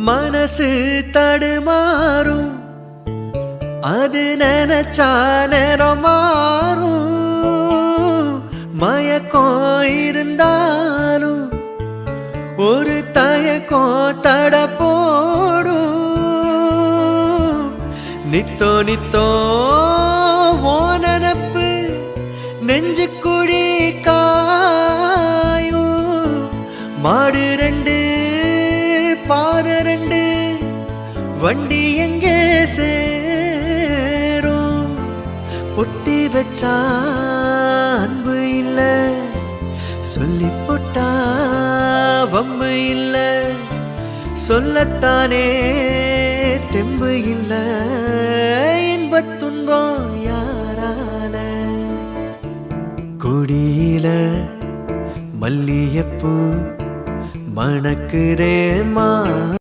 மனசு தடுமாறும் அது நினைச்சா நேரம் மாறும் மயக்கம் இருந்தாலும் ஒரு தயக்கம் தட போடும் நித்தோ நித்தோ ஓ நினப்பு நெஞ்சு குழி காயும் மாடு ரெண்டு பாத ரெண்டு வண்டி எங்கே சேரும் புத்தி வச்சா அன்பு இல்ல சொல்லி போட்டா வம்பு இல்ல சொல்லத்தானே தெம்பு இல்ல இன்பத் துன்பம் யாரால கொடியில மல்லியப்பூ மணக்குதே மா